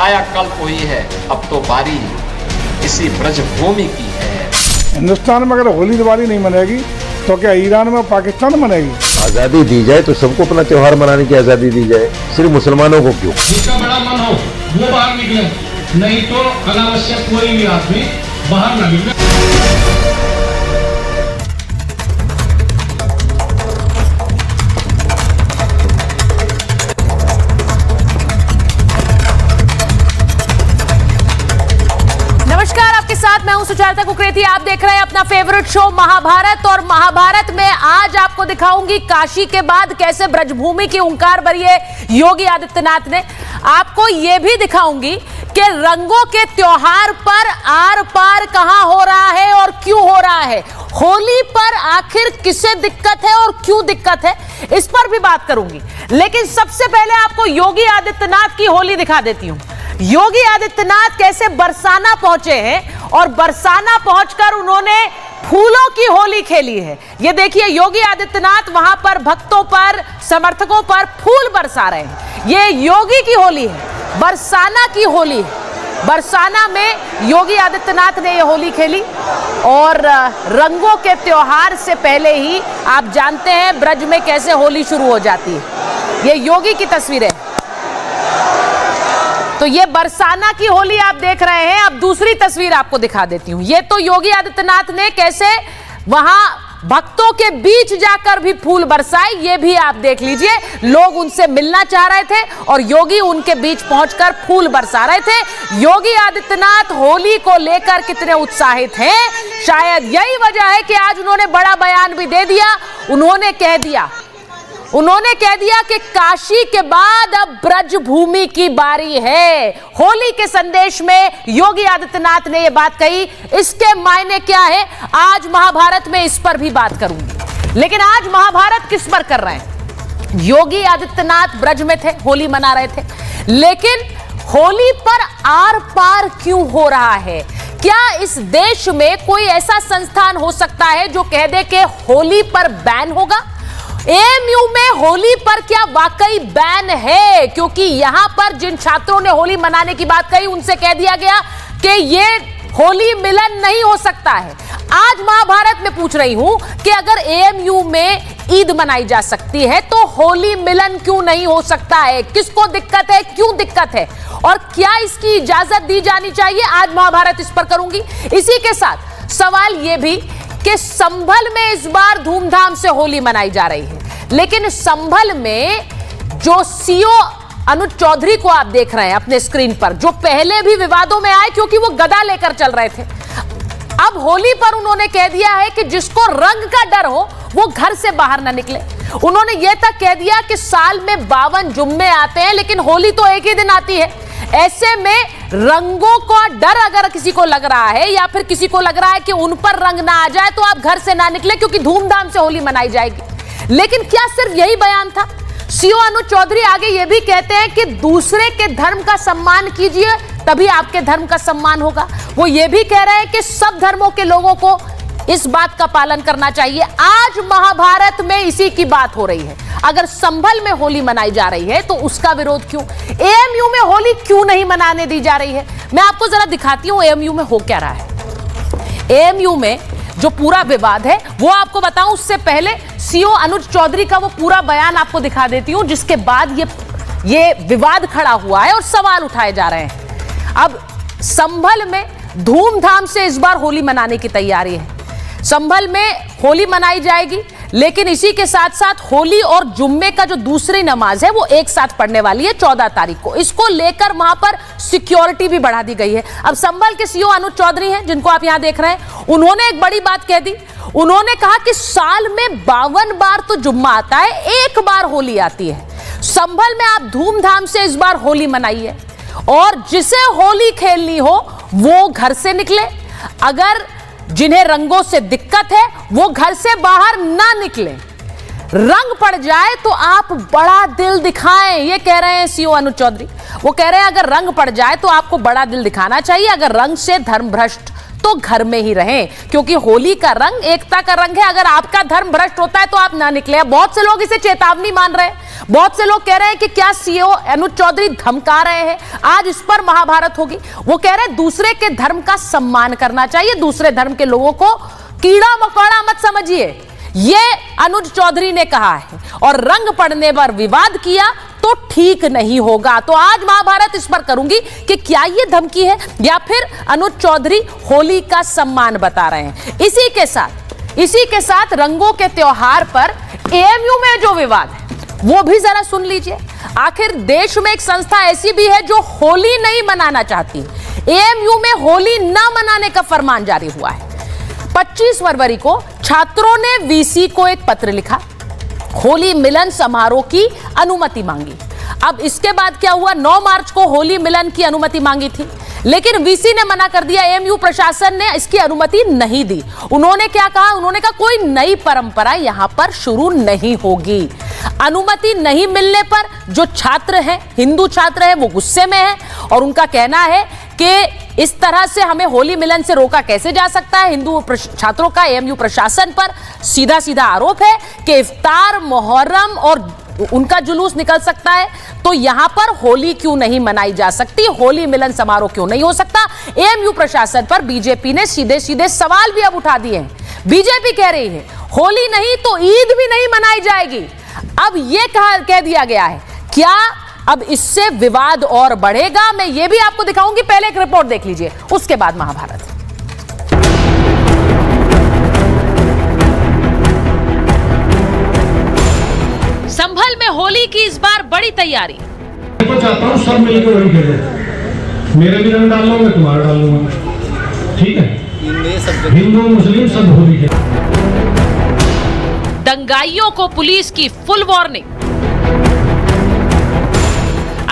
कायाकल्प हुई है, अब तो बारी इसी ब्रजभूमि की है। हिंदुस्तान में अगर होली दिवाली नहीं मनेगी तो क्या ईरान में पाकिस्तान मनेगी? आज़ादी दी जाए तो सबको अपना त्योहार मनाने की आज़ादी दी जाए, सिर्फ मुसलमानों को क्यों? जिसका बड़ा मन हो वो बाहर निकले, नहीं तो अनावश्यक कोई भी आदमी बाहर न निकले। साथ मैं हूं सुचारिता कुकरेती। आप देख रहे हैं अपना फेवरेट शो महाभारत, और महाभारत में आज आपको दिखाऊंगी काशी के बाद कैसे ब्रजभूमि की हुंकार भरी है योगी आदित्यनाथ ने। आपको यह भी दिखाऊंगी कि रंगों के त्योहार पर आर पार कहां हो रहा है और क्यों हो रहा है। होली पर आखिर किसे दिक्कत है और क्यों दिक्कत है, इस पर भी बात करूंगी। लेकिन सबसे पहले आपको योगी आदित्यनाथ की होली दिखा देती हूं। योगी आदित्यनाथ कैसे बरसाना पहुंचे हैं और बरसाना पहुंचकर उन्होंने फूलों की होली खेली है। ये देखिए, योगी आदित्यनाथ वहां पर भक्तों पर, समर्थकों पर फूल बरसा रहे हैं। ये योगी की होली है, बरसाना की होली है। बरसाना में योगी आदित्यनाथ ने ये होली खेली, और रंगों के त्योहार से पहले ही आप जानते हैं ब्रज में कैसे होली शुरू हो जाती है। ये योगी की तस्वीरें, तो ये बरसाना की होली आप देख रहे हैं। अब दूसरी तस्वीर आपको दिखा देती हूं। ये तो योगी आदित्यनाथ ने कैसे वहां भक्तों के बीच जाकर भी फूल बरसाए, ये भी आप देख लीजिए। लोग उनसे मिलना चाह रहे थे और योगी उनके बीच पहुंचकर फूल बरसा रहे थे। योगी आदित्यनाथ होली को लेकर कितने उत्साहित हैं, शायद यही वजह है कि आज उन्होंने बड़ा बयान भी दे दिया। उन्होंने कह दिया कि काशी के बाद अब ब्रजभूमि की बारी है। होली के संदेश में योगी आदित्यनाथ ने यह बात कही। इसके मायने क्या है, आज महाभारत में इस पर भी बात करूंगी। लेकिन आज महाभारत किस पर कर रहे हैं? योगी आदित्यनाथ ब्रज में थे, होली मना रहे थे, लेकिन होली पर आर पार क्यों हो रहा है? क्या इस देश में कोई ऐसा संस्थान हो सकता है जो कह दे कि होली पर बैन होगा? एएमयू में होली पर क्या वाकई बैन है? क्योंकि यहां पर जिन छात्रों ने होली मनाने की बात कही उनसे कह दिया गया कि ये होली मिलन नहीं हो सकता है। आज महाभारत में पूछ रही हूं कि अगर एएमयू में ईद मनाई जा सकती है तो होली मिलन क्यों नहीं हो सकता है? किसको दिक्कत है, क्यों दिक्कत है, और क्या इसकी इजाजत दी जानी चाहिए? आज महाभारत इस पर करूंगी। इसी के साथ सवाल यह भी कि संभल में इस बार धूमधाम से होली मनाई जा रही है, लेकिन संभल में जो सीओ अनुज चौधरी को आप देख रहे हैं अपने स्क्रीन पर, जो पहले भी विवादों में आए क्योंकि वो गदा लेकर चल रहे थे, अब होली पर उन्होंने कह दिया है कि जिसको रंग का डर हो वो घर से बाहर ना निकले। उन्होंने यह तक कह दिया कि साल में 52 जुम्मे आते हैं, लेकिन होली तो एक ही दिन आती है। ऐसे में रंगों का डर अगर किसी को लग रहा है या फिर किसी को लग रहा है कि उन पर रंग ना आ जाए, तो आप घर से ना निकले क्योंकि धूमधाम से होली मनाई जाएगी। लेकिन क्या सिर्फ यही बयान था? सीओ अनुज चौधरी आगे ये भी कहते हैं कि दूसरे के धर्म का सम्मान कीजिए, तभी आपके धर्म का सम्मान होगा। वो ये भी कह रहे हैं कि सब धर्मों के लोगों को इस बात का पालन करना चाहिए। आज महाभारत में इसी की बात हो रही है। अगर संभल में होली मनाई जा रही है तो उसका विरोध क्यों? एएमयू में होली क्यों नहीं मनाने दी जा रही है? मैं आपको जरा दिखाती हूं एएमयू में हो क्या रहा है। एएमयू में जो पूरा विवाद है वो आपको बताऊं, उससे पहले सीओ अनुज चौधरी का वो पूरा बयान आपको दिखा देती हूं, जिसके बाद ये विवाद खड़ा हुआ है और सवाल उठाए जा रहे हैं। अब संभल में धूमधाम से इस बार होली मनाने की तैयारी है। संभल में होली मनाई जाएगी, लेकिन इसी के साथ साथ होली और जुम्मे का जो दूसरी नमाज है वो एक साथ पढ़ने वाली है 14 तारीख को। इसको लेकर वहां पर सिक्योरिटी भी बढ़ा दी गई है। अब संभल के सीओ अनुज चौधरी हैं, जिनको आप यहां देख रहे हैं, उन्होंने एक बड़ी बात कह दी। उन्होंने कहा कि साल में 52 बार तो जुम्मा आता है, एक बार होली आती है। संभल में आप धूमधाम से इस बार होली मनाइए, और जिसे होली खेलनी हो वो घर से निकले। अगर जिन्हें रंगों से दिक्कत है वो घर से बाहर ना निकले। रंग पड़ जाए तो आप बड़ा दिल दिखाएं, ये कह रहे हैं सीओ अनुज चौधरी। वो कह रहे हैं अगर रंग पड़ जाए तो आपको बड़ा दिल दिखाना चाहिए। अगर रंग से धर्म भ्रष्ट तो घर में ही रहें, क्योंकि होली का रंग एकता का रंग है। अगर आपका धर्म भ्रष्ट होता है तो आप ना निकले। बहुत से लोग इसे चेतावनी मान रहे हैं, बहुत से लोग कह रहे हैं कि क्या सीओ अनुज चौधरी धमका रहे हैं, आज इस पर महाभारत होगी। वो कह रहे हैं दूसरे के धर्म का सम्मान करना चाहिए, दूसरे धर्म के लोगों को कीड़ा मकोड़ा मत समझिए, ये अनुज चौधरी ने कहा है। और रंग पड़ने पर विवाद किया तो ठीक नहीं होगा। तो आज महाभारत इस पर करूंगी कि क्या ये धमकी है या फिर अनुज चौधरी होली का सम्मान बता रहे हैं। इसी के साथ रंगों के त्योहार पर एएमयू में जो विवाद है वो भी जरा सुन लीजिए। आखिर देश में एक संस्था ऐसी भी है जो होली नहीं मनाना चाहती। एएमयू में होली ना मनाने का फरमान जारी हुआ है। 25 फरवरी को छात्रों ने वीसी को एक पत्र लिखा, होली मिलन समारोह की अनुमति मांगी। अब इसके बाद क्या हुआ, 9 मार्च को होली मिलन की अनुमति मांगी थी, लेकिन वीसी ने मना कर दिया। एएमयू प्रशासन ने इसकी अनुमति नहीं दी। उन्होंने क्या कहा, उन्होंने कहा कोई नई परंपरा यहां पर शुरू नहीं होगी। अनुमति नहीं मिलने पर जो छात्र हैं, हिंदू छात्र हैं, वो गुस्से में हैं और उनका कहना है कि इस तरह से हमें होली मिलन से रोका कैसे जा सकता है। हिंदू छात्रों का एएमयू प्रशासन पर सीधा सीधा आरोप है कि इफ्तार, मुहर्रम और उनका जुलूस निकल सकता है, तो यहां पर होली क्यों नहीं मनाई जा सकती, होली मिलन समारोह क्यों नहीं हो सकता। एएमयू प्रशासन पर बीजेपी ने सीधे सीधे सवाल भी अब उठा दिए हैं। बीजेपी कह रही है होली नहीं तो ईद भी नहीं मनाई जाएगी। अब यह कह दिया गया है, क्या अब इससे विवाद और बढ़ेगा? मैं यह भी आपको दिखाऊंगी, पहले एक रिपोर्ट देख लीजिए, उसके बाद महाभारत। संभल में होली की इस बार बड़ी तैयारी। मैं तो चाहता हूँ सब मिलकर होली खेलें। मेरे भी रंग डाल लो, मैं तुम्हारा डाल लूंगा, ठीक है? हिंदू मुस्लिम सब होली खेलें। दंगाइयों को पुलिस की फुल वार्निंग।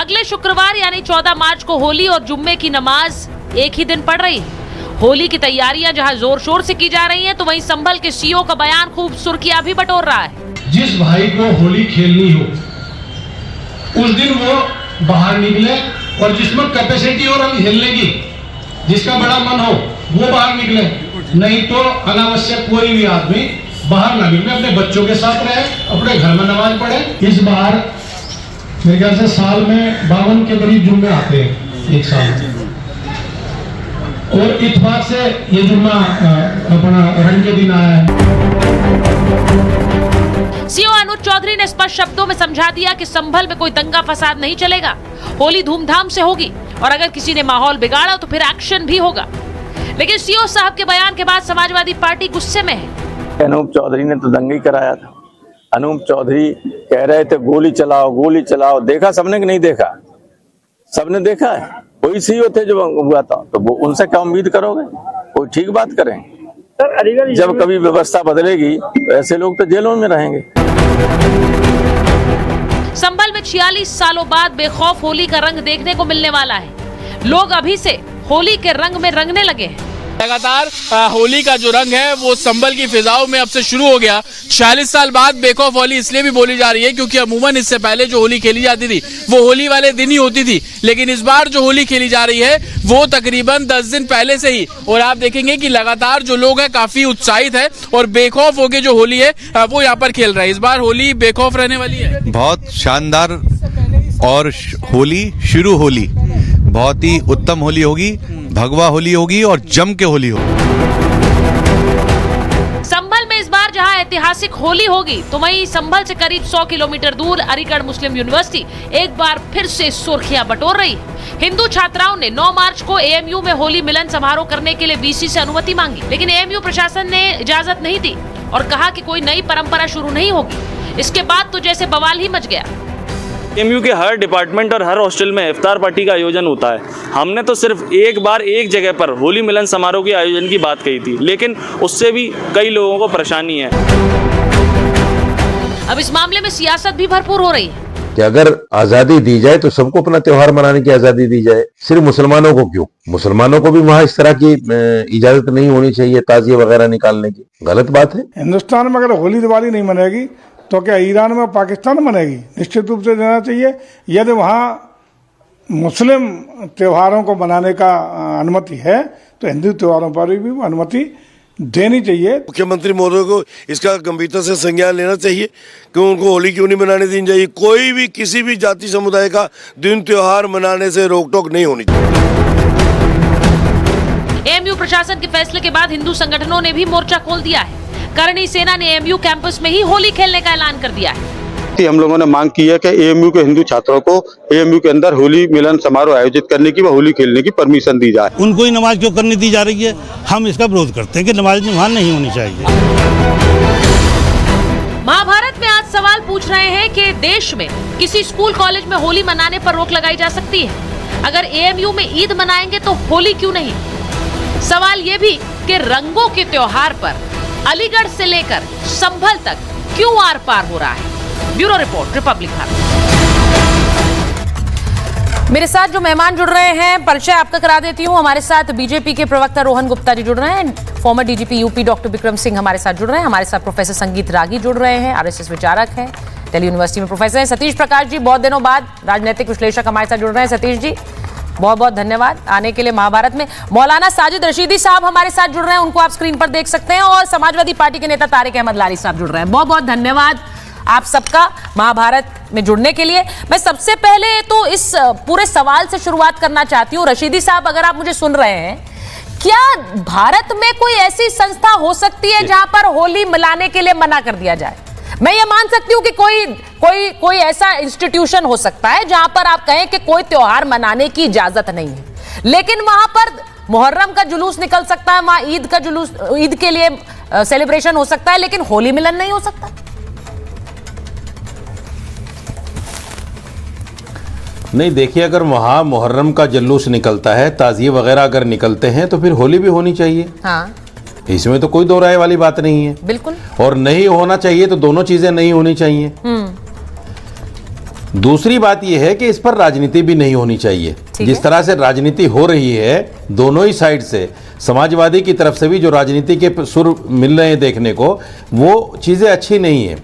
अगले शुक्रवार यानी 14 मार्च को होली और जुम्मे की नमाज एक ही दिन पड़ रही है। होली की तैयारियां जहां जोर शोर से की जा रही हैं, तो वहीं संभल के सीओ का बयान खूब सुर्खियां भी बटोर रहा है। जिस भाई को होली खेलनी हो उस दिन वो बाहर निकले, और जिसमें कैपेसिटी हो रही खेलने की, जिसका बड़ा मन हो वो बाहर निकले, नहीं तो अनावश्यक कोई भी आदमी बाहर ना निकले, अपने बच्चों के साथ रहे, अपने घर में नमाज पढ़े। इस बार मेरे ख्याल से साल में 52 के करीब जुम्मे आते हैं एक साल में, और इत्तेफाक से ये जुम्मा अपना रंग के दिन आया है। सीओ अनुज चौधरी ने स्पष्ट शब्दों में समझा दिया कि संभल में कोई दंगा फसाद नहीं चलेगा, होली धूमधाम से होगी और अगर किसी ने माहौल बिगाड़ा तो फिर एक्शन भी होगा। लेकिन सीओ साहब के बयान के बाद समाजवादी पार्टी गुस्से में है। अनूप चौधरी ने तो दंगा ही कराया था। अनूप चौधरी कह रहे थे गोली चलाओ गोली चलाओ, देखा सबने कि नहीं देखा? सबने देखा है। कोई सीओ थे जो हुआ था, तो वो उनसे क्या उम्मीद करोगे? कोई ठीक बात करें। जब कभी व्यवस्था बदलेगी तो ऐसे लोग तो जेलों में रहेंगे। संभल में 46 सालों बाद बेखौफ होली का रंग देखने को मिलने वाला है। लोग अभी से होली के रंग में रंगने लगे हैं। लगातार होली का जो रंग है वो संभल की फिजाओं में अब से शुरू हो गया। 46 साल बाद बेखौफ होली इसलिए भी बोली जा रही है क्योंकि अमूमन इससे पहले जो होली खेली जाती थी वो होली वाले दिन ही होती थी, लेकिन इस बार जो होली खेली जा रही है वो तकरीबन 10 दिन पहले से ही। और आप देखेंगे कि लगातार जो लोग हैं काफी उत्साहित है और बेखौफ होके जो होली है वो यहाँ पर खेल रहे हैं। इस बार होली बेखौफ रहने वाली है। बहुत शानदार और होली शुरू होली बहुत ही उत्तम होली होगी, भगवा होली होगी और जम के होली होगी। संभल में इस बार जहां ऐतिहासिक होली होगी, तो वहीं संभल से करीब 100 किलोमीटर दूर अलीगढ़ मुस्लिम यूनिवर्सिटी एक बार फिर से सुर्खियां बटोर रही है। हिंदू छात्राओं ने 9 मार्च को एएमयू में होली मिलन समारोह करने के लिए वीसी से अनुमति मांगी, लेकिन एएमयू प्रशासन ने इजाजत नहीं दी और कहा कि कोई नई परंपरा शुरू नहीं होगी। इसके बाद तो जैसे बवाल ही मच गया। एएमयू के हर डिपार्टमेंट और हर हॉस्टल में इफ्तार पार्टी का आयोजन होता है। हमने तो सिर्फ एक बार एक जगह पर होली मिलन समारोह के आयोजन की बात कही थी, लेकिन उससे भी कई लोगों को परेशानी है। अब इस मामले में सियासत भी भरपूर हो रही है कि अगर आजादी दी जाए तो सबको अपना त्योहार मनाने की आजादी दी जाए, सिर्फ मुसलमानों को क्यों? मुसलमानों को भी वहां इस तरह की इजाजत नहीं होनी चाहिए ताजिए वगैरह निकालने की। गलत बात है। हिंदुस्तान में अगर होली दिवाली नहीं मनेगी तो क्या ईरान में पाकिस्तान मनेगी? निश्चित रूप से देना चाहिए। यदि वहाँ मुस्लिम त्योहारों को मनाने का अनुमति है, तो हिंदू त्योहारों पर भी अनुमति देनी चाहिए। मुख्यमंत्री महोदय को इसका गंभीरता से संज्ञान लेना चाहिए कि उनको होली क्यों नहीं मनाने देनी चाहिए। कोई भी किसी भी जाति समुदाय का दिन त्योहार मनाने से रोक टोक नहीं होनी चाहिए। एएमयू प्रशासन के फैसले के बाद हिंदू संगठनों ने भी मोर्चा खोल दिया है। करणी सेना ने एएमयू कैंपस में ही होली खेलने का ऐलान कर दिया है। हम लोगों ने मांग की है कि एएमयू के हिंदू छात्रों को एएमयू के अंदर होली मिलन समारोह आयोजित करने की व होली खेलने की परमिशन दी जाए। उनको ही नमाज क्यों करने दी जा रही है? हम इसका विरोध करते हैं कि नमाज वहाँ नहीं होनी चाहिए। महाभारत में आज सवाल पूछ रहे हैं कि देश में किसी स्कूल कॉलेज में होली मनाने पर रोक लगाई जा सकती है। अगर एएमयू में ईद मनाएंगे तो होली क्यों नहीं? सवाल ये भी कि रंगों के त्योहार पर अलीगढ़ से लेकर संभल तक क्यों आर पार हो रहा है? Bureau report, Republic Bharat. मेरे साथ जो मेहमान जुड़ रहे हैं, परिचय आपका करा देती हूं। हमारे साथ बीजेपी के प्रवक्ता रोहन गुप्ता जी जुड़ रहे हैं। Farmer DGP UP doctor Vikram Singh हमारे साथ जुड़ रहे हैं। हमारे साथ प्रोफेसर संगीत रागी जुड़ रहे हैं, आरएसएस विचारक हैं, दिल्ली यूनिवर्सिटी में प्रोफेसर हैं। सतीश प्रकाश जी बहुत दिनों बाद राजनीतिक विश्लेषक हमारे साथ जुड़ रहे हैं। सतीश जी बहुत बहुत धन्यवाद आने के लिए महाभारत में। मौलाना साजिद रशीदी साहब हमारे साथ जुड़ रहे हैं, उनको आप स्क्रीन पर देख सकते हैं। और समाजवादी पार्टी के नेता तारिक अहमद लारी साहब जुड़ रहे हैं। बहुत बहुत धन्यवाद आप सबका महाभारत में जुड़ने के लिए। मैं सबसे पहले तो इस पूरे सवाल से शुरुआत करना चाहती हूँ। रशीदी साहब, अगर आप मुझे सुन रहे हैं, क्या भारत में कोई ऐसी संस्था हो सकती है जहां पर होली मिलाने के लिए मना कर दिया जाए? मैं ये मान सकती हूँ कि कोई ऐसा इंस्टीट्यूशन हो सकता है जहां पर आप कहें कि कोई त्योहार मनाने की इजाजत नहीं है, लेकिन वहां पर मुहर्रम का जुलूस निकल सकता है, वहां ईद का जुलूस, ईद के लिए सेलिब्रेशन हो सकता है, लेकिन होली मिलन नहीं हो सकता। नहीं, देखिए, अगर वहाँ मुहर्रम का जुलूस निकलता है, ताज़िये वगैरह अगर निकलते हैं, तो फिर होली भी होनी चाहिए। हाँ, इसमें तो कोई दो राय वाली बात नहीं है। बिल्कुल। और नहीं होना चाहिए तो दोनों चीजें नहीं होनी चाहिए। दूसरी बात यह है कि इस पर राजनीति भी नहीं होनी चाहिए। जिस तरह से राजनीति हो रही है दोनों ही साइड से, समाजवादी की तरफ से भी जो राजनीति के सुर मिल रहे हैं देखने को, वो चीजें अच्छी नहीं है।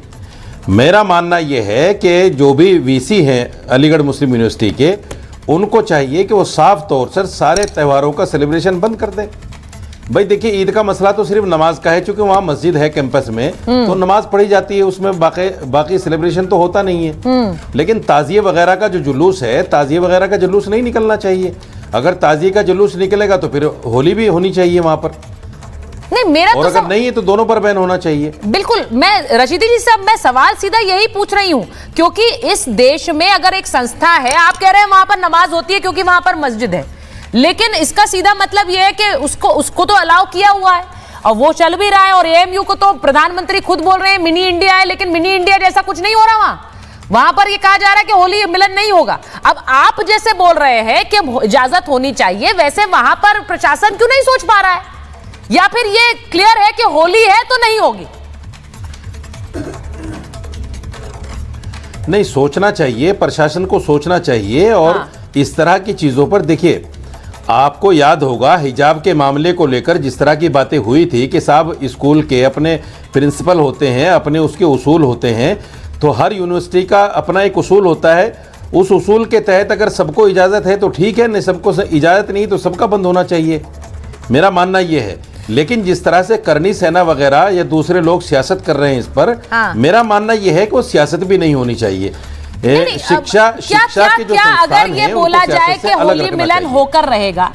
मेरा मानना यह है कि जो भी वीसी हैं अलीगढ़ मुस्लिम यूनिवर्सिटी के, उनको चाहिए कि वो साफ तौर से सारे त्योहारों का सेलिब्रेशन बंद कर दें। भाई देखिए, ईद का मसला तो सिर्फ नमाज का है, क्योंकि वहाँ मस्जिद है कैंपस में, तो नमाज पढ़ी जाती है, उसमें बाकी सेलिब्रेशन तो होता नहीं है। लेकिन ताज़िये वगैरह का जो जुलूस है, ताज़िये वगैरह का जुलूस नहीं निकलना चाहिए। अगर ताज़िये का जुलूस निकलेगा तो फिर होली भी होनी चाहिए वहाँ पर। नहीं, मेरा और अगर नहीं है तो दोनों पर बैन होना चाहिए। बिल्कुल। मैं रशीदी जी साहब, मैं सवाल सीधा यही पूछ रही हूँ, क्योंकि इस देश में अगर एक संस्था है, आप कह रहे हैं वहां पर नमाज होती है क्योंकि वहां पर मस्जिद है, लेकिन इसका सीधा मतलब यह है कि उसको तो अलाउ किया हुआ है और वो चल भी रहा है। और एएमयू को तो प्रधानमंत्री खुद बोल रहे हैं मिनी इंडिया है, लेकिन मिनी इंडिया जैसा कुछ नहीं हो रहा वहां पर ये कहा जा रहा है कि होली मिलन नहीं होगा। अब आप जैसे बोल रहे हैं कि इजाजत होनी चाहिए, वैसे वहां पर प्रशासन क्यों नहीं सोच पा रहा है? या फिर ये क्लियर है कि होली है तो नहीं होगी? नहीं, सोचना चाहिए, प्रशासन को सोचना चाहिए। और इस तरह की चीजों पर देखिए, आपको याद होगा हिजाब के मामले को लेकर जिस तरह की बातें हुई थी कि साहब स्कूल के अपने प्रिंसिपल होते हैं, अपने उसके उसूल होते हैं, तो हर यूनिवर्सिटी का अपना एक उसूल होता है। उस उसूल के तहत अगर सबको इजाज़त है तो ठीक है, नहीं सबको इजाज़त नहीं तो सबका बंद होना चाहिए। मेरा मानना यह है। लेकिन जिस तरह से करनी सेना वगैरह या दूसरे लोग सियासत कर रहे हैं इस पर, मेरा मानना यह है कि वो सियासत भी नहीं होनी चाहिए। शिक्षा के जो अगर ये बोला जाए कि होली मिलन होकर रहेगा,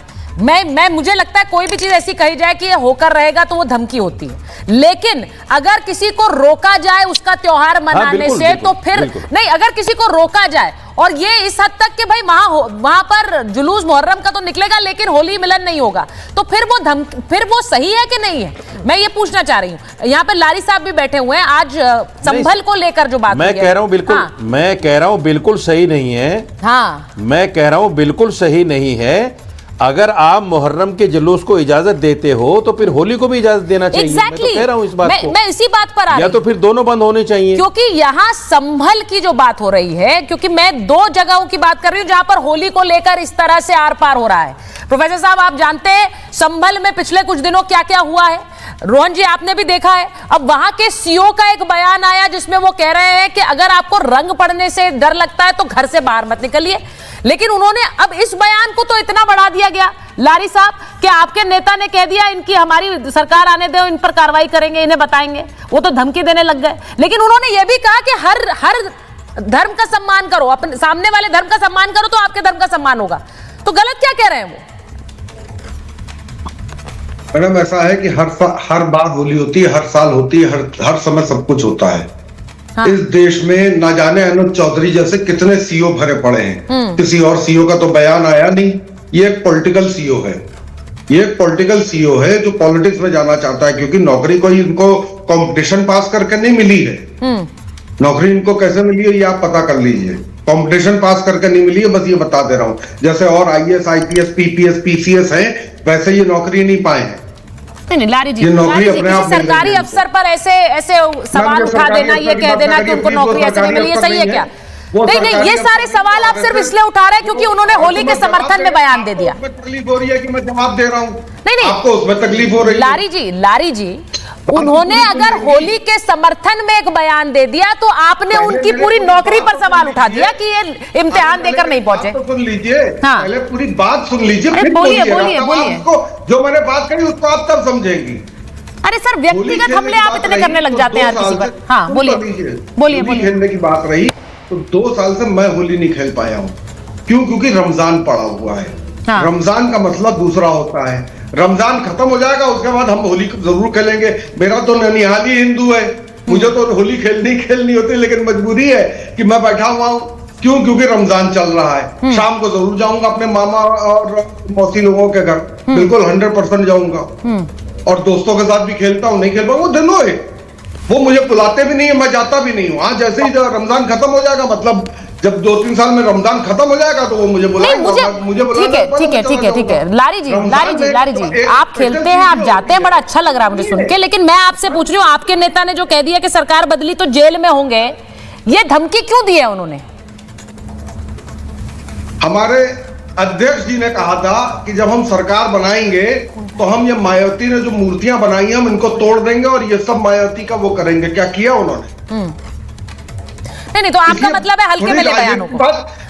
मुझे लगता है कोई भी चीज ऐसी कही जाए कि ये होकर रहेगा तो वो धमकी होती है, लेकिन अगर किसी को रोका जाए उसका त्योहार मनाने से तो फिर नहीं। अगर किसी को रोका जाए और ये इस हद तक कि भाई वहां पर जुलूस मुहर्रम का तो निकलेगा लेकिन होली मिलन नहीं होगा, तो फिर वो सही है कि नहीं है? मैं ये पूछना चाह रही हूँ। यहाँ पे लारी साहब भी बैठे हुए हैं। आज संभल को लेकर जो बात मैं कह रहा हूँ बिल्कुल, मैं कह रहा हूँ बिल्कुल सही नहीं है। हाँ, मैं कह रहा हूँ बिल्कुल सही नहीं है। अगर आप मुहर्रम के जुलूस को इजाजत देते हो तो फिर होली को भी इजाजत देना चाहिए। Exactly. मैं तो कह रहा हूं इस बात को। मैं इसी बात पर आ रही या तो फिर दोनों बंद होने चाहिए, क्योंकि यहाँ संभल की जो बात हो रही है, क्योंकि मैं दो जगहों की बात कर रही हूँ जहां पर होली को लेकर इस तरह से आर पार हो रहा है। प्रोफेसर साहब, आप जानते हैं संभल में पिछले कुछ दिनों क्या क्या हुआ है? रोहन जी, आपने भी देखा है। अब वहां के सीओ का एक बयान आया जिसमें वो कह रहे हैं कि अगर आपको रंग पड़ने से डर लगता है तो घर से बाहर मत निकलिए, लेकिन उन्होंने अब इस बयान को तो इतना बढ़ा दिया गया लारी साहब कि आपके नेता ने कह दिया इनकी हमारी सरकार आने दो, इन पर कार्रवाई करेंगे, इन्हें बताएंगे। वो तो धमकी देने लग गए। लेकिन उन्होंने ये भी कहा कि हर धर्म का सम्मान करो, अपने सामने वाले धर्म का सम्मान करो तो आपके धर्म का सम्मान होगा। तो गलत क्या कह रहे हैं वो? मैडम ऐसा है कि हर बार होली होती है, हर साल होती है, हर समय सब कुछ होता है। हाँ। इस देश में ना जाने अनुज चौधरी जैसे कितने सीओ भरे पड़े हैं, किसी और सीओ का तो बयान आया नहीं। ये एक पॉलिटिकल सीओ है, ये एक पॉलिटिकल सीओ है जो पॉलिटिक्स में जाना चाहता है, क्योंकि नौकरी कोई इनको कंपटीशन पास करके नहीं मिली है। नौकरी इनको कैसे मिली है ये आप पता कर लीजिए, कंपटीशन पास करके नहीं मिली है, बस ये बता दे रहा हूं। जैसे और आईएएस, आईपीएस, पीपीएस, पीसीएस है, वैसे ये नौकरी नहीं पाए हैं। नहीं लारी जी, सरकारी अफसर पर ऐसे सवाल उठा देना, ये कह देना कि उनको नौकरी ऐसे नहीं मिली, ये सही है क्या? नहीं, ये सारे सवाल आप सिर्फ इसलिए उठा रहे हैं क्योंकि उन्होंने होली के समर्थन में बयान दे दिया। तकलीफ हो रही है कि मैं जवाब दे रहा हूं। नहीं, आपको उसमें तकलीफ हो रही है। लारी जी, उन्होंने अगर होली के समर्थन में एक बयान दे दिया तो आपने उनकी पूरी नौकरी पर सवाल उठा दिया कि ये इम्तिहान देकर नहीं पहुंचे। तो सुन लीजिए, हाँ। पहले पूरी बात सुन लीजिए, बोलिए। जो मैंने बात करी उसको आप तब समझेंगी। अरे सर, व्यक्तिगत हमले आप इतने करने लग जाते हैं हर किसी पर। हाँ बोलिए। खेलने की बात रही तो 2 साल से मैं होली नहीं खेल पाया हूँ। क्यों? क्योंकि रमजान पड़ा हुआ है। हाँ। रमजान का मतलब दूसरा होता है। रमजान खत्म हो जाएगा उसके बाद हम होली जरूर खेलेंगे। मेरा तो ननिहाली हिंदू है, मुझे तो होली खेलनी होती, लेकिन मजबूरी है कि मैं बैठा हुआ हूँ। क्यों? क्योंकि रमजान चल रहा है। शाम को जरूर जाऊंगा अपने मामा और मौसी लोगों के घर, बिल्कुल 100% जाऊंगा। और दोस्तों के साथ भी खेलता हूँ, नहीं खेल पाऊंगा, वो दिनों है, वो मुझे बुलाते भी नहीं है, मैं जाता भी नहीं हूँ। हाँ, जैसे ही रमजान खत्म हो जाएगा, मतलब जब 2-3 साल में रमजान खत्म हो जाएगा तो वो मुझे बुलाएंगे। ठीक है। लारी जी, आप खेलते हैं, आप जाते हैं, बड़ा अच्छा लग रहा है मुझे सुन के। लेकिन मैं आपसे पूछ रही हूँ, आपके नेता ने जो कह दिया कि सरकार बदली तो जेल में होंगे, ये धमकी क्यों दी है उन्होंने? हमारे अध्यक्ष जी ने कहा था कि जब हम सरकार बनाएंगे तो हम ये मायावती ने जो मूर्तियां बनाई हैं हम इनको तोड़ देंगे और ये सब मायावती का वो करेंगे। क्या किया उन्होंने? नहीं, तो आपका मतलब है हल्के में ले बयानों को,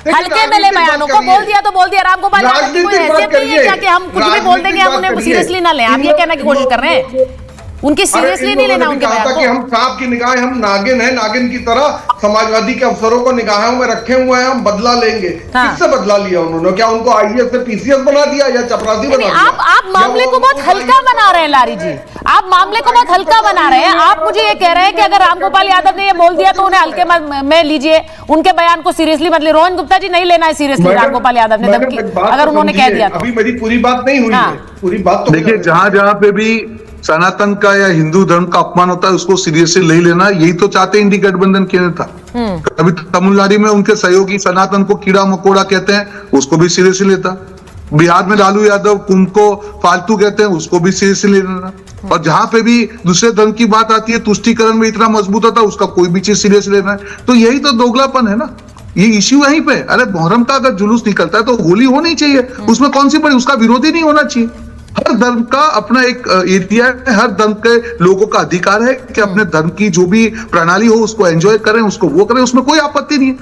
हल्के में ले बयानों को बोल दिया तो बोल दिया। रामगोपाल यादव की कोई हैसियत नहीं है क्या कि हम कुछ भी बोल देंगे, हम उन्हें सीरियसली ना लें? आप ये कहने की कोशिश कर रहे हैं उनकी सीरियसली नहीं लेना उनके बयान को। कि हम सांप की निगाहें, हम नागिन हैं, नागिन की तरह समाजवादी के अफसरों को निगाहों में रखे हुए हैं, हम बदला लेंगे। किससे बदला लिया उन्होंने? क्या उनको आईएएस से पीसीएस बना दिया या चपरासी बना दिया? आप मामले को बहुत हल्का बना रहे हैं लारी जी, आप मामले को बहुत हल्का बना रहे हैं। आप मुझे ये कह रहे हैं कि अगर रामगोपाल यादव ने ये बोल दिया तो उन्हें हल्के में लीजिए, उनके बयान को सीरियसली मत लीजिए। रोहन गुप्ता जी, नहीं लेना है सीरियसली रामगोपाल यादव ने धमकी, अगर उन्होंने कह दिया तो। अभी मेरी पूरी बात नहीं हुई है, पूरी बात तो देखिए, जहां पे भी सनातन का या हिंदू धर्म का अपमान होता है उसको सीरियसली नहीं लेना, यही तो चाहते इंडी गठबंधन के नेता। कभी तमिलनाडु में उनके सहयोगी सनातन को कीड़ा मकोड़ा कहते हैं, उसको भी सीरियसली लेता। बिहार में लालू यादव कुंभ को फालतू कहते हैं, उसको भी सीरियसली लेना। और जहां पे भी दूसरे धर्म की बात आती है, तुष्टीकरण में इतना मजबूत होता है, उसका कोई भी चीज सीरियस लेना है। तो यही तो दोगलापन है ना, ये इश्यू यहीं पे। अरे मुहर्रम का अगर जुलूस निकलता है तो होली होनी चाहिए, उसमें कौन सी बड़ी, उसका विरोधी नहीं होना चाहिए। हर धर्म का अपना एक एरिया है, हर धर्म के लोगों का अधिकार है कि अपने धर्म की जो भी प्रणाली हो उसको एंजॉय करें, उसको वो करें, उसमें कोई आपत्ति नहीं है।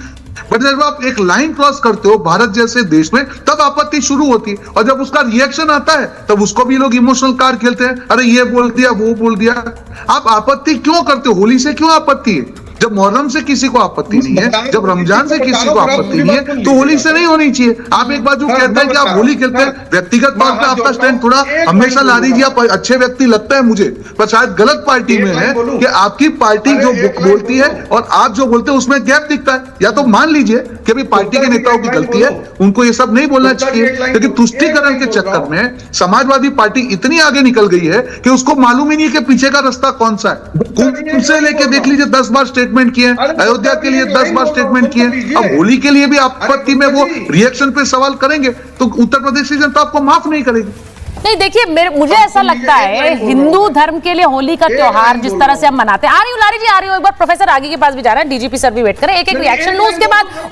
बट जब आप एक लाइन क्रॉस करते हो भारत जैसे देश में, तब आपत्ति शुरू होती है। और जब उसका रिएक्शन आता है तब उसको भी लोग इमोशनल कार्ड खेलते हैं, अरे ये बोल दिया, वो बोल दिया। आप आपत्ति क्यों करते हो? होली से क्यों आपत्ति है? जब मुहर्रम से किसी को आपत्ति नहीं है, जब रमजान से किसी को आपत्ति नहीं है, तो होली से नहीं होनी चाहिए। आप एक बार जो कहते हैं कि आप होली खेलते हैं, व्यक्तिगत तौर पे आपका स्टैंड थोड़ा हमेशा ला दीजिए। आप अच्छे व्यक्ति लगता है मुझे, पर शायद गलत पार्टी में है कि आपकी पार्टी जो बोलती है और आप जो बोलते हैं उसमें गैप दिखता है। या तो मान लीजिए कि भाई पार्टी के नेताओं की गलती है, उनको ये सब नहीं बोलना चाहिए, क्योंकि तुष्टीकरण के चक्कर में समाजवादी पार्टी इतनी आगे निकल गई है कि उसको मालूम ही नहीं है कि पीछे का रास्ता कौन सा है। कुंभ से लेके देख लीजिए 10 बार स्टेटमेंट किए, अयोध्या के लिए 10 बार स्टेटमेंट किए, अब होली के लिए भी आपत्ति में वो रिएक्शन पे सवाल करेंगे तो उत्तर प्रदेश की जनता आपको माफ नहीं करेगी। नहीं, देखिए, मुझे ऐसा लगता है हिंदू धर्म के लिए होली का त्योहार जिस तरह से हम मनाते हैं। आ रही हूँ लारी जी, आ रही हूँ। एक बार प्रोफेसर आगे के पास भी जा रहे हैं, डीजीपी सर भी वेट करें, एक रिएक्शन लूं,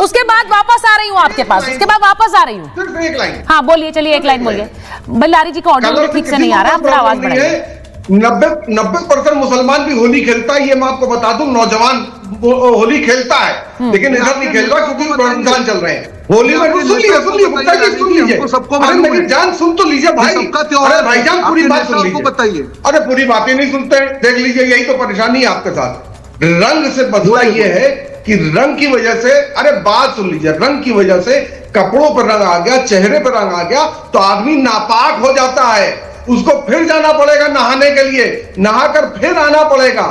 उसके बाद वापस आ रही हूँ आपके पास, उसके बाद वापस आ रही हूँ। हाँ बोलिए, चलिए एक लाइन बोलिए। भाई लारी जी का ऑडियो ठीक से नहीं आ रहा है, थोड़ा आवाज बढ़ाइए। 90% मुसलमान भी होली खेलता है, ये मैं आपको बता दूं। नौजवान होली खेलता है, लेकिन इधर नहीं खेल रहा क्योंकि रमजान चल रहे हैं। होली में सुन लीजिए गुप्ता जी, सुन लीजिए सबको अरे मेरी जान सुन तो लीजिए भाई, सबका त्योहार अरे भाईजान पूरी बात सुन आपको लीजिए, बताइए। अरे पूरी बातें नहीं सुनते, देख लीजिए यही तो परेशानी है आपके साथ। रंग से मसला ये है कि रंग की वजह से, अरे बात सुन लीजिए, रंग की वजह से कपड़ों पर रंग आ गया, चेहरे पर रंग आ गया तो आदमी नापाक हो जाता है, उसको फिर जाना पड़ेगा नहाने के लिए, नहाकर फिर आना पड़ेगा,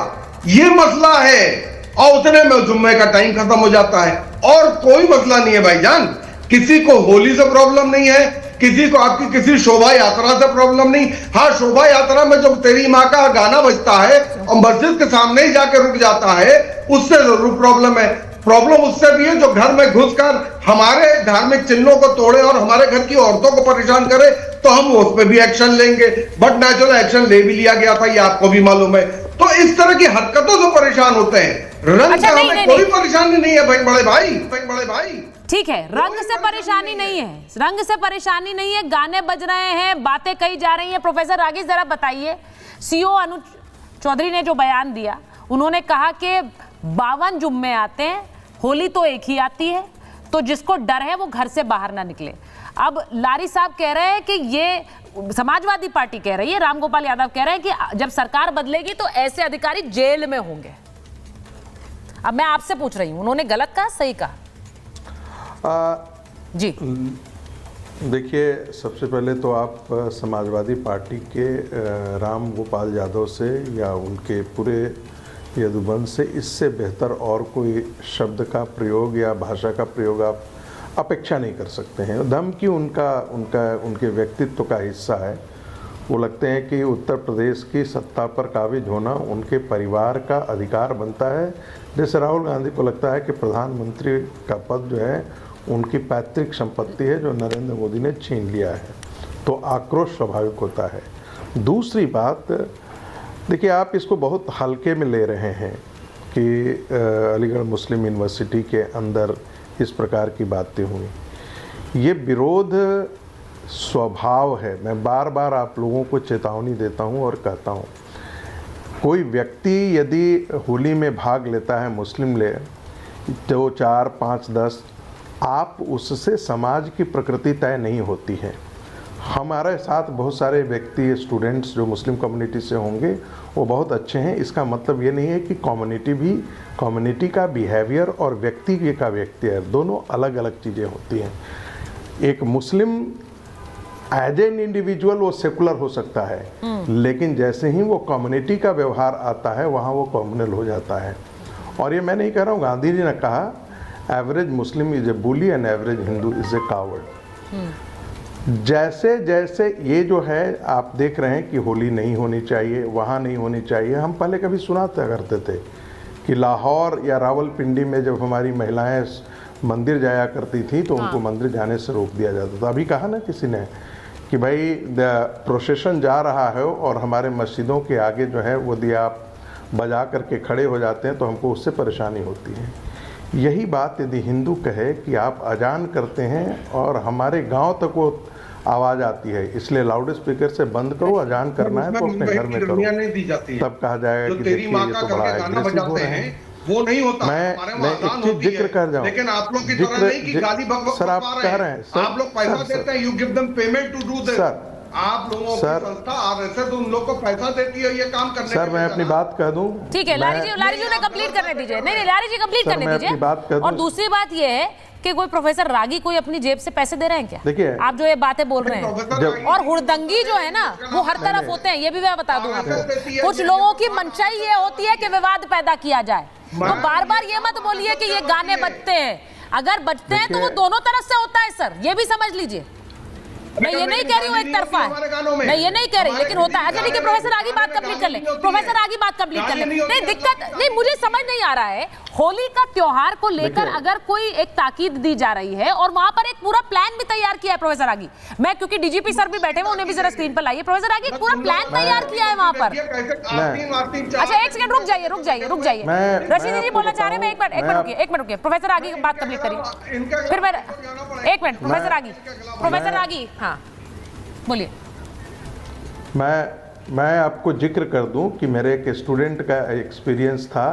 ये मसला है। और उतने में जुम्मे का टाइम खत्म हो जाता है, और कोई मसला नहीं है भाईजान। किसी को होली से प्रॉब्लम नहीं है, किसी को आपकी किसी शोभा यात्रा से प्रॉब्लम नहीं। हाँ, शोभा यात्रा में जो तेरी माँ का गाना बजता है और मस्जिद के सामने ही जाके रुक जाता है, उससे जरूर प्रॉब्लम है। प्रॉब्लम उससे भी है जो घर में घुसकर हमारे धार्मिक चिन्हों को तोड़े और हमारे घर की औरतों को परेशान करे, तो हम उस पर भी एक्शन लेंगे। बट नेचुरल एक्शन ले भी लिया गया था, ये आपको भी मालूम है। तो इस तरह की हरकतों से परेशान होते हैं। रंग से हमें कोई परेशानी नहीं है भाई, बड़े भाई। ठीक है, रंग से परेशानी नहीं है, रंग से परेशानी नहीं है, गाने बज रहे हैं, बातें कही जा रही हैं। प्रोफेसर रागी जरा बताइए, सीओ अनुज चौधरी ने जो बयान दिया, उन्होंने कहा कि 52 जुम्मे आते हैं, होली तो एक ही आती है, तो जिसको डर है वो घर से बाहर ना निकले। अब लारी साहब कह रहे हैं कि ये समाजवादी पार्टी कह रही है, रामगोपाल यादव कह रहे हैं कि जब सरकार बदलेगी तो ऐसे अधिकारी जेल में होंगे। अब मैं आपसे पूछ रही हूं, उन्होंने गलत कहा सही कहा? जी देखिए, सबसे पहले तो आप समाजवादी पार्टी के राम गोपाल यादव से या उनके पूरे यदुवंश से इससे बेहतर और कोई शब्द का प्रयोग या भाषा का प्रयोग आप अपेक्षा नहीं कर सकते हैं। धमकी उनके व्यक्तित्व का हिस्सा है। वो लगते हैं कि उत्तर प्रदेश की सत्ता पर काबिज होना उनके परिवार का अधिकार बनता है, जैसे राहुल गांधी को लगता है कि प्रधानमंत्री का पद जो है उनकी पैतृक संपत्ति है जो नरेंद्र मोदी ने छीन लिया है। तो आक्रोश स्वाभाविक होता है। दूसरी बात, देखिए, आप इसको बहुत हल्के में ले रहे हैं कि अलीगढ़ मुस्लिम यूनिवर्सिटी के अंदर इस प्रकार की बातें हुई। ये विरोध स्वभाव है। मैं बार बार आप लोगों को चेतावनी देता हूं और कहता हूं, कोई व्यक्ति यदि होली में भाग लेता है, मुस्लिम ले 2, 4, 5, 10, आप उससे समाज की प्रकृति तय नहीं होती है। हमारे साथ बहुत सारे व्यक्ति, स्टूडेंट्स जो मुस्लिम कम्युनिटी से होंगे, वो बहुत अच्छे हैं। इसका मतलब ये नहीं है कि कम्युनिटी का बिहेवियर और व्यक्ति का व्यक्तित्व दोनों अलग अलग चीज़ें होती हैं। एक मुस्लिम एज एन इंडिविजुअल वो सेकुलर हो सकता है, लेकिन जैसे ही वो कम्युनिटी का व्यवहार आता है वहाँ वो कम्युनल हो जाता है। और ये मैं नहीं कह रहा हूँ, गांधी जी ने कहा average Muslim is a bully and average Hindu is a coward. जैसे जैसे ये जो है आप देख रहे हैं कि होली नहीं होनी चाहिए, वहाँ नहीं होनी चाहिए। हम पहले कभी सुनाते करते थे कि लाहौर या रावलपिंडी में जब हमारी महिलाएं मंदिर जाया करती थी तो उनको मंदिर जाने से रोक दिया जाता था। अभी कहा ना किसी ने कि भाई प्रोसेशन जा रहा है और हमारे मस्जिदों के आगे जो है वो दिया आप बजा करके खड़े हो जाते हैं तो हमको उससे परेशानी होती है। यही बात यदि हिंदू कहे कि आप अजान करते हैं और हमारे गांव तक वो आवाज़ आती है, इसलिए लाउड स्पीकर से बंद करो, अजान करना है तो अपने घर में करो, तब कहा जाएगा कि देखिए ये तो बड़ा एग्रेसिव हो रहे हैं। वो नहीं होता। मैं एक चीज जिक्र कर जाऊं, लेकिन आप लोग की तरह नहीं कि गाली बकबक सर, आप कह रहे हैं सर, आप लोग पैसा देते हैं, you give them payment to do this. आप लोगों की संस्था आरएसएस उन लोग को पैसा देती है ये काम करने। सर मैं अपनी बात कह दूं, ठीक है, लारी जी उन्हें कंप्लीट करने दीजिए। नहीं, लारी जी कंप्लीट करने दीजिए। और दूसरी बात ये है कि कोई प्रोफेसर रागी कोई अपनी जेब से पैसे दे रहे हैं क्या? देखिए, आप जो ये बातें बोल रहे हैं, और हुड़दंगी जो है ना वो हर तरफ होते हैं, ये भी मैं बता दूं आपको। कुछ लोगों की मंशा ये होती है कि विवाद पैदा किया जाए, तो बार बार ये मत बोलिए कि ये गाने बजते हैं। अगर बजते हैं तो वो दोनों तरफ से होता है सर, ये भी समझ लीजिए। मैं ये नहीं कह रही हूँ एक तरफा है, मैं ये नहीं कह रही, लेकिन होता है। अच्छा ठीक है, प्रोफेसर आगे बात कंप्लीट कर ले, प्रोफेसर आगे बात कंप्लीट कर ले। नहीं दिक्कत नहीं, मुझे समझ नहीं आ रहा है, होली का त्योहार को लेकर अगर कोई एक ताकीद दी जा रही है और वहां पर एक पूरा प्लान भी तैयार किया है प्रोफेसर आगी। मैं क्योंकि डीजीपी सर भी बैठे हुए, उन्हें भी जरा स्क्रीन पर लाइए। प्रोफेसर आगी, एक पूरा प्लान तैयार किया है वहां पर। अच्छा एक सेकंड रुक जाइए। रशीद जी बोलना चाह रहे हैं, एक मिनट रुकिए। प्रोफेसर आगी बात कंप्लीट करिए, फिर मैं एक मिनट। प्रोफेसर आगी हाँ बोलिए। मैं आपको जिक्र कर दूं कि मेरे एक स्टूडेंट का एक्सपीरियंस था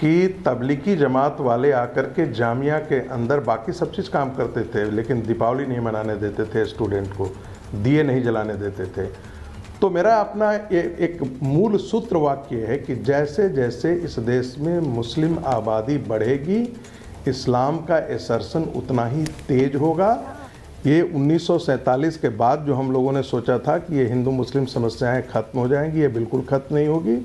कि तबलीगी जमात वाले आकर के जामिया के अंदर बाकी सब चीज़ काम करते थे, लेकिन दीपावली नहीं मनाने देते थे स्टूडेंट को, दिए नहीं जलाने देते थे। तो मेरा अपना एक मूल सूत्र वाक्य है कि जैसे जैसे इस देश में मुस्लिम आबादी बढ़ेगी, इस्लाम का एसर्शन उतना ही तेज होगा। ये 1947 के बाद जो हम लोगों ने सोचा था कि ये हिंदू मुस्लिम समस्याएं खत्म हो जाएंगी, ये बिल्कुल खत्म नहीं होगी।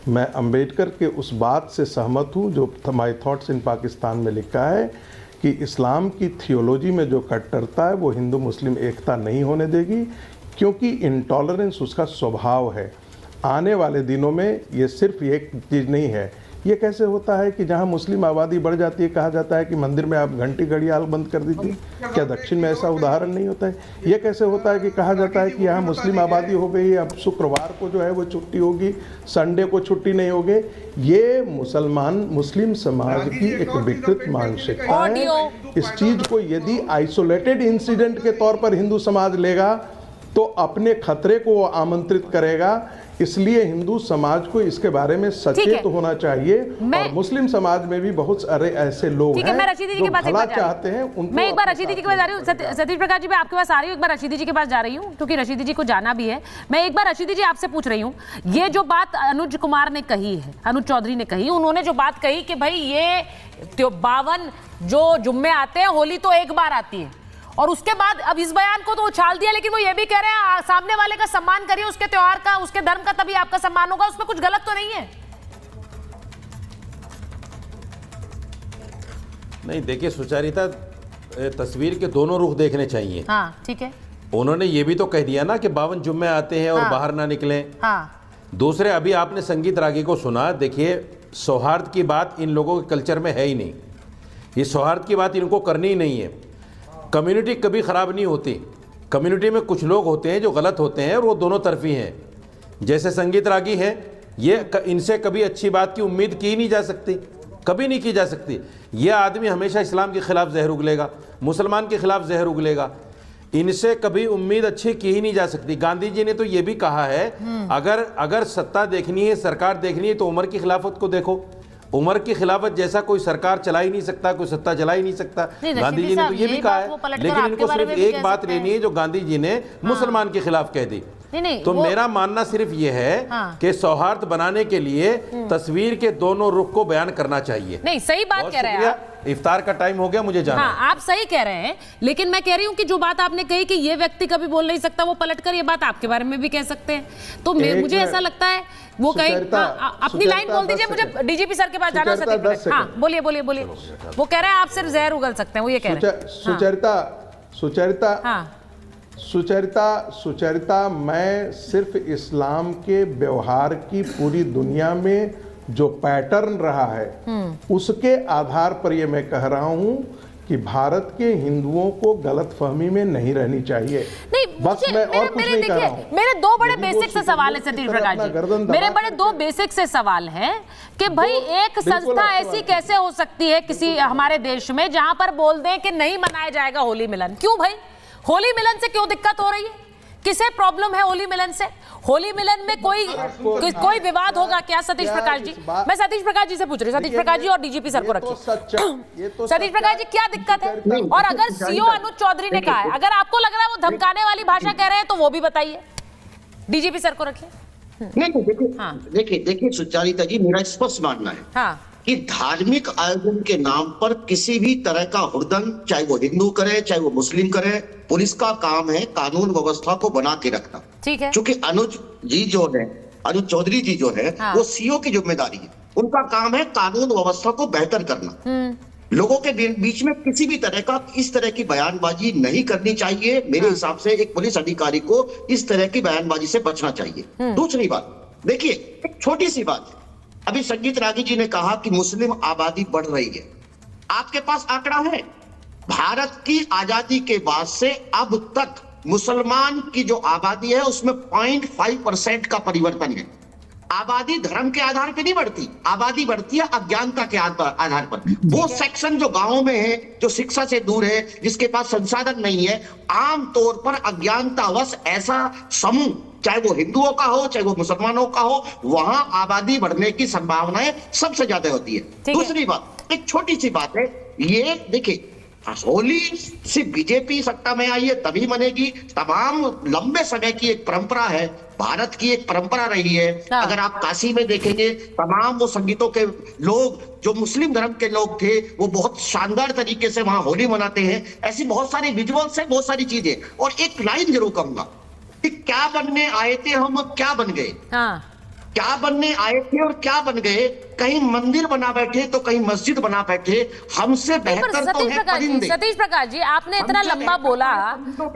मैं अंबेडकर के उस बात से सहमत हूँ जो माय थॉट्स इन पाकिस्तान में लिखा है कि इस्लाम की थियोलॉजी में जो कट्टरता है वो हिंदू मुस्लिम एकता नहीं होने देगी, क्योंकि इंटॉलरेंस उसका स्वभाव है। आने वाले दिनों में ये सिर्फ एक चीज़ नहीं है। ये कैसे होता है कि जहाँ मुस्लिम आबादी बढ़ जाती है कहा जाता है कि मंदिर में आप घंटी घड़ियाल बंद कर दीजिए? क्या दक्षिण में ऐसा उदाहरण नहीं होता है? ये कैसे होता है कि कहा जाता है कि यहाँ मुस्लिम आबादी हो गई, अब शुक्रवार को जो है वो छुट्टी होगी, संडे को छुट्टी नहीं होगी? ये मुस्लिम समाज की एक विकृत मानसिकता है। इस चीज़ को यदि आइसोलेटेड इंसिडेंट के तौर पर हिंदू समाज लेगा तो अपने खतरे को वो आमंत्रित करेगा। इसलिए हिंदू समाज को इसके बारे में सचेत होना चाहिए। और मुस्लिम समाज में भी बहुत सारे ऐसे लोग हैं जो भला चाहते हैं। मैं एक बार रशीदी जी के पास जा रही हूँ। सतीश प्रकाश जी, मैं आपके पास आ रही हूँ। एक बार रशीदी जी के पास जा रही हूँ क्योंकि रशीदी जी को जाना भी है। मैं एक बार रशीदी जी आपसे पूछ रही हूँ, ये जो बात अनुज कुमार ने कही है, अनुज चौधरी ने कही, उन्होंने जो बात कही कि भाई ये 52 जो जुम्मे आते हैं, होली तो एक बार आती है, और उसके बाद अब इस बयान को तो उछाल दिया, लेकिन वो ये भी कह रहे हैं सामने वाले का सम्मान करिए, उसके त्योहार का, उसके धर्म का, तभी आपका सम्मान होगा। उसमें कुछ गलत तो नहीं है? नहीं, देखिए सुचारिता, तस्वीर के दोनों रुख देखने चाहिए। हाँ, ठीक है। उन्होंने ये भी तो कह दिया ना कि 52 जुम्मे आते हैं और बाहर ना निकले। हाँ। दूसरे, अभी आपने संगीत रागी को सुना, देखिए सौहार्द की बात इन लोगों के कल्चर में है ही नहीं। ये सौहार्द की बात इनको करनी ही नहीं है। कम्युनिटी कभी ख़राब नहीं होती। कम्युनिटी में कुछ लोग होते हैं जो गलत होते हैं और वो दोनों तरफी हैं। जैसे संगीत रागी हैं, ये इनसे कभी अच्छी बात की उम्मीद की नहीं जा सकती, कभी नहीं की जा सकती। ये आदमी हमेशा इस्लाम के ख़िलाफ़ जहर उगलेगा, मुसलमान के ख़िलाफ़ जहर उगलेगा। इनसे कभी उम्मीद अच्छी की ही नहीं जा सकती। गांधी जी ने तो ये भी कहा है, अगर सत्ता देखनी है, सरकार देखनी है, तो उमर की खिलाफत को देखो। उमर की खिलाफत जैसा कोई सरकार चला ही नहीं सकता, कोई सत्ता चला ही नहीं सकता। गांधी जी ने तो ये भी कहा है, लेकिन इनको सिर्फ एक बात लेनी है जो गांधी जी ने मुसलमान के खिलाफ कह दी। तो मेरा मानना सिर्फ ये है कि सौहार्द बनाने के लिए तस्वीर के दोनों रुख को बयान करना चाहिए। नहीं, सही बात कह रहे हैं आप। इफ्तार का टाइम हो गया, मुझे जाना है। हाँ, आप सही कह रहे हैं, लेकिन मैं कह रही हूँ कि जो बात आपने कही कि ये व्यक्ति कभी बोल नहीं सकता, वो पलटकर ये बात आपके बारे में भी कह सकते हैं। तो मुझे ऐसा लगता है वो कहीं अपनी लाइन बोल दीजिए। मुझे डीजीपी सर के पास जाना है। हाँ, बोलिए बोलिए बोलिए। वो कह रहे हैं आप सिर्फ जहर उगल सकते हैं, वो ये कह रहे हैं। सुचरिता, मैं सिर्फ इस्लाम के व्यवहार की पूरी दुनिया में जो पैटर्न रहा है उसके आधार पर ये मैं कह रहा हूं कि भारत के हिंदुओं को गलतफहमी में नहीं रहनी चाहिए। नहीं, बस मैं और कुछ नहीं कह रहा हूं। मेरे दो बड़े बेसिक से सवाल है सतीश प्रकाश जी, मेरे बड़े दो बेसिक से सवाल है कि भाई एक संस्था ऐसी कैसे हो सकती है किसी हमारे देश में जहां पर बोल दें कि नहीं मनाया जाएगा होली मिलन? क्यों भाई? होली मिलन से क्यों दिक्कत हो रही है? किसे प्रॉब्लम है होली मिलन से? होली मिलन में कोई विवाद होगा क्या? सतीश प्रकाश जी, मैं सतीश प्रकाश जी से पूछ रही हूँ। सतीश प्रकाश जी और डीजीपी सर को रखिए। सतीश प्रकाश जी, क्या दिक्कत है? और अगर सीओ अनुज चौधरी ने कहा है, अगर आपको लग रहा है वो धमकाने वाली भाषा कह रहे हैं, तो वो भी बताइए। डीजीपी सर को रखिए। देखिए सुचारिता जी, मेरा स्पष्ट मानना है कि धार्मिक आयोजन के नाम पर किसी भी तरह का हुड़दंग, चाहे वो हिंदू करे चाहे वो मुस्लिम करे, पुलिस का काम है कानून व्यवस्था को बना के रखना। ठीक है। क्योंकि अनुज चौधरी जी जो है वो सीओ की जिम्मेदारी है, उनका काम है कानून व्यवस्था को बेहतर करना। लोगों के बीच में किसी भी तरह का इस तरह की बयानबाजी नहीं करनी चाहिए। मेरे हिसाब से एक पुलिस अधिकारी को इस तरह की बयानबाजी से बचना चाहिए। दूसरी बात, देखिए एक छोटी सी बात है, अभी संगीत रागी जी ने कहा कि मुस्लिम आबादी बढ़ रही है। आपके पास आंकड़ा है? भारत की आजादी के बाद से अब तक मुसलमान की जो आबादी है उसमें 0.5% का परिवर्तन है। आबादी धर्म के आधार पर नहीं बढ़ती, आबादी बढ़ती है अज्ञानता के आधार पर। वो सेक्शन जो गांवों में है, जो शिक्षा से दूर है, जिसके पास संसाधन नहीं है, आमतौर पर अज्ञानतावश ऐसा समूह चाहे वो हिंदुओं का हो चाहे वो मुसलमानों का हो, वहां आबादी बढ़ने की संभावनाएं सबसे ज्यादा होती है। दूसरी बात, एक छोटी सी बात है, ये देखिए होली सिर्फ बीजेपी सत्ता में आई है तभी मनेगी, तमाम लंबे समय की एक परंपरा है, भारत की एक परंपरा रही है। अगर आप काशी में देखेंगे, तमाम वो संगीतों के लोग जो मुस्लिम धर्म के लोग थे वो बहुत शानदार तरीके से वहां होली मनाते हैं। ऐसी बहुत सारी विजुअल्स है, बहुत सारी चीजें। और एक लाइन जरूर कहूंगा कि क्या बनने आए थे हम, क्या बन गए। क्या बनने आए थे और क्या बन गए, कहीं मंदिर बना बैठे तो कहीं मस्जिद बना बैठे, हमसे बेहतर तो है परिंदे। सतीश प्रकाश जी, आपने इतना लंबा बोला,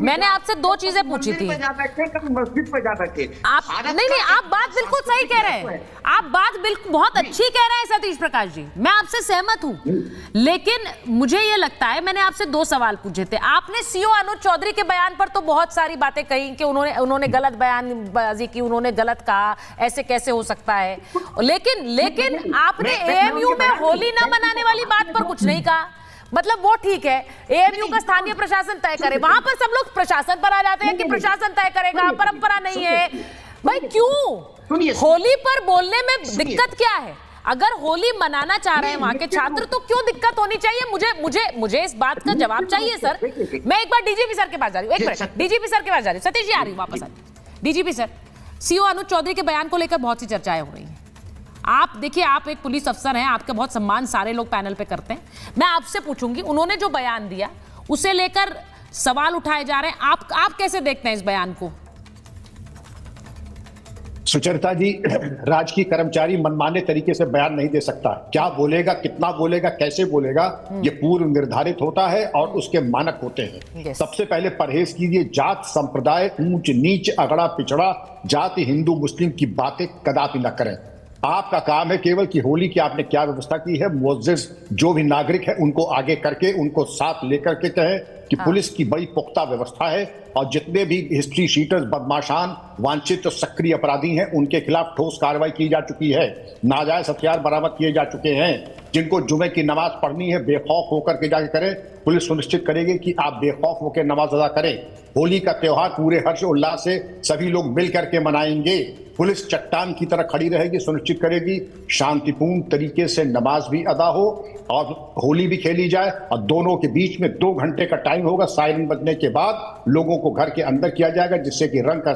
मैंने आपसे दो चीजें पूछी थी। मस्जिद पे जा बैठे आप नहीं, आप बात बिल्कुल सही कह रहे हैं, आप बात बिल्कुल बहुत अच्छी कह रहे हैं सतीश प्रकाश जी, मैं आपसे सहमत हूं। लेकिन मुझे ये लगता है, मैंने आपसे दो सवाल पूछे थे। आपने सीओ अनुज चौधरी के बयान पर तो बहुत सारी बातें कही कि उन्होंने गलत बयानबाजी की, उन्होंने गलत कहा, ऐसे कैसे हो सकता है। लेकिन आपने एएमयू में होली ना मनाने वाली बात पर कुछ नहीं कहा। मतलब वो ठीक है, एएमयू का स्थानीय प्रशासन तय करे, वहां पर सब लोग प्रशासन पर आ जाते हैं कि प्रशासन तय करेगा, परंपरा नहीं है। भाई क्यों होली पर बोलने में दिक्कत क्या है? अगर होली मनाना चाह रहे हैं वहां के छात्र तो क्यों दिक्कत होनी चाहिए? मुझे इस बात का जवाब चाहिए सर। मैं एक बार डीजीपी सर के पास जा रही हूँ, एक मिनट, डीजीपी सर के पास जा रही हूँ। सतीश जी आ रही हूँ, वापस आ रही हूँ। डीजीपी सर, सीओ अनुज चौधरी के बयान को लेकर बहुत सी चर्चाएं हो रही हैं। आप देखिए, आप एक पुलिस अफसर हैं, आपका बहुत सम्मान सारे लोग पैनल पे करते हैं। मैं आपसे पूछूंगी, उन्होंने जो बयान दिया उसे लेकर सवाल उठाए जा रहे हैं, आप कैसे देखते हैं इस बयान को? सुचरिता जी, राजकीय कर्मचारी मनमाने तरीके से बयान नहीं दे सकता। क्या बोलेगा, कितना बोलेगा, कैसे बोलेगा, ये पूर्व निर्धारित होता है और उसके मानक होते हैं। सबसे पहले परहेज कीजिए, जात संप्रदाय, ऊंच नीच, अगड़ा पिछड़ा, जाति हिंदू मुस्लिम की बातें कदापि न करें। आपका काम है केवल कि होली की आपने क्या व्यवस्था की है, मुअज्जिज जो भी नागरिक है उनको आगे करके, उनको साथ लेकर के कहें कि पुलिस की बड़ी पुख्ता व्यवस्था है और जितने भी हिस्ट्री शीटर्स, बदमाशान, वांछित और सक्रिय अपराधी हैं उनके खिलाफ ठोस कार्रवाई की जा चुकी है। नाजायज हथियार बरामद किए जा चुके हैं। जिनको जुमे की नमाज पढ़नी है बेखौफ होकर के जाके करें। पुलिस सुनिश्चित करेगी कि आप बेखौफ होकर नमाज अदा करें। होली का त्योहार पूरे हर्ष उल्लास से सभी लोग मिल करके मनाएंगे। पुलिस चट्टान की तरह खड़ी रहेगी, सुनिश्चित करेगी शांतिपूर्ण तरीके से नमाज भी अदा हो और होली भी खेली जाए। और दोनों के बीच में 2 घंटे का टाइम होगा, सायरन बजने के बाद लोगों को घर के अंदर किया जाएगा, जिससे कि रंग का